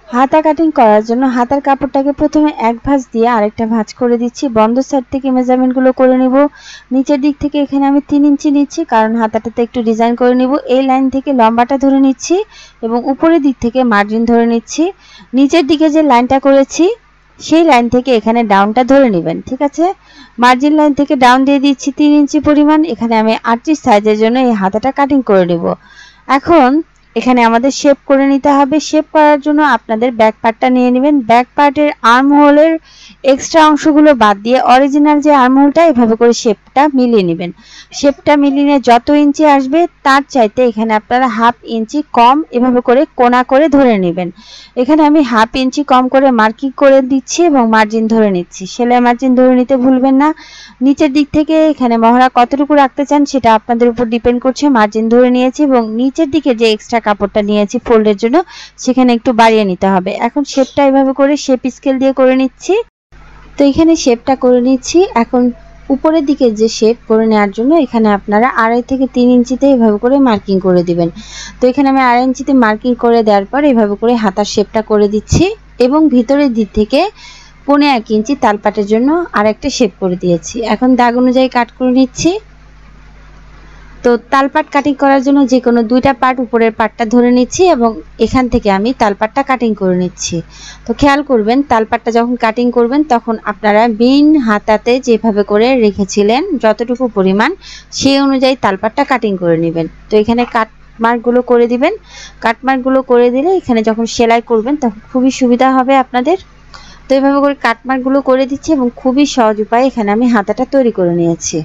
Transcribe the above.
হাতা কাটিং করার জন্য হাতার কাপড়টাকে প্রথমে এক ভাঁজ দিয়ে আরেকটা ভাঁজ করে দিচ্ছি। বন্ধ সাইড থেকে মেজারমেন্টগুলো করে নিব। নিচের দিক থেকে এখানে আমি 3 ইঞ্চি নিচ্ছি, কারণ হাতাটাতে একটু ডিজাইন করে নিব। এই লাইন থেকে লম্বাটা ধরে নিচ্ছি এবং উপরের দিক থেকে মার্জিন ধরে নিচ্ছি। নিচের দিকে যে লাইনটা করেছি সেই লাইন থেকে এখানে ডাউনটা ধরে নেবেন, ঠিক আছে। মার্জিন লাইন থেকে ডাউন দিয়ে দিচ্ছি 3 ইঞ্চি পরিমাণ। এখানে আমি 38 সাইজের জন্য এই হাতাটা কাটিং করে নেব। এখন এখানে আমাদের শেপ করে নিতে হবে। শেপ করার জন্য আপনাদের ব্যাক পার্টটা নিয়ে নেবেন। ব্যাক পার্টের আর্ম হোলের এক্সট্রা অংশগুলো বাদ দিয়ে অরিজিনাল যে আর্ম হোলটা এভাবে করে শেপটা মিলিয়ে নেবেন। শেপটা মিলিয়ে যত ইঞ্চি আসবে তার চাইতে এখানে আপনারা হাফ ইঞ্চি কম এভাবে করে কোণা করে ধরে নেবেন। এখানে আমি হাফ ইঞ্চি কম করে মার্কিং করে দিচ্ছি এবং মার্জিন ধরে নিচ্ছি। সেলাই মার্জিন ধরে নিতে ভুলবেন না। নিচের দিক থেকে এখানে মহড়া কতটুকু রাখতে চান সেটা আপনাদের উপর ডিপেন্ড করছে। মার্জিন ধরে নিয়েছি এবং নিচের দিকে যে এক্সট্রা কাপড়টা নিয়েছি ফোল্ডের জন্য সেখানে একটু বাড়িয়ে নিতে হবে। এখন শেপটা এভাবে করে শেপ স্কেল দিয়ে করে নিচ্ছি। তো এখানে শেপটা করে নিচ্ছি। এখন উপরের দিকে যে শেপ করে নেওয়ার জন্য এখানে আপনারা 2.5 থেকে 3 ইঞ্চিতে এভাবে করে মার্কিং করে দিবেন। তো এখানে আমি 2.5 ইঞ্চিতে মার্কিং করে দেওয়ার পর এভাবে করে হাতার শেপটা করে দিচ্ছি এবং ভিতরের দিক থেকে 1.5 ইঞ্চি তালপাটের জন্য আরেকটা শেপ করে দিয়েছি। এখন দাগ অনুযায়ী কাট করে নিচ্ছি। তো তালপাট কাটিং করার জন্য যে কোনো দুইটা পার্ট উপরের পার্টটা ধরে নিচ্ছি এবং এখান থেকে আমি তালপাটটা কাটিং করে নিচ্ছি। তো খেয়াল করবেন তালপাটটা যখন কাটিং করবেন তখন আপনারা বিন হাতাতে যেভাবে করে রেখেছিলেন যতটুকু পরিমাণ সেই অনুযায়ী তালপাটটা কাটিং করে নেবেন। তো এখানে কাট মার্কগুলো করে দিবেন। কাট মার্কগুলো করে দিলে এখানে যখন সেলাই করবেন তখন খুবই সুবিধা হবে আপনাদের। তো এইভাবে করে কাট মার্কগুলো করে দিচ্ছি এবং খুবই সহজ উপায়ে এখানে আমি হাতাটা তৈরি করে নিয়েছি।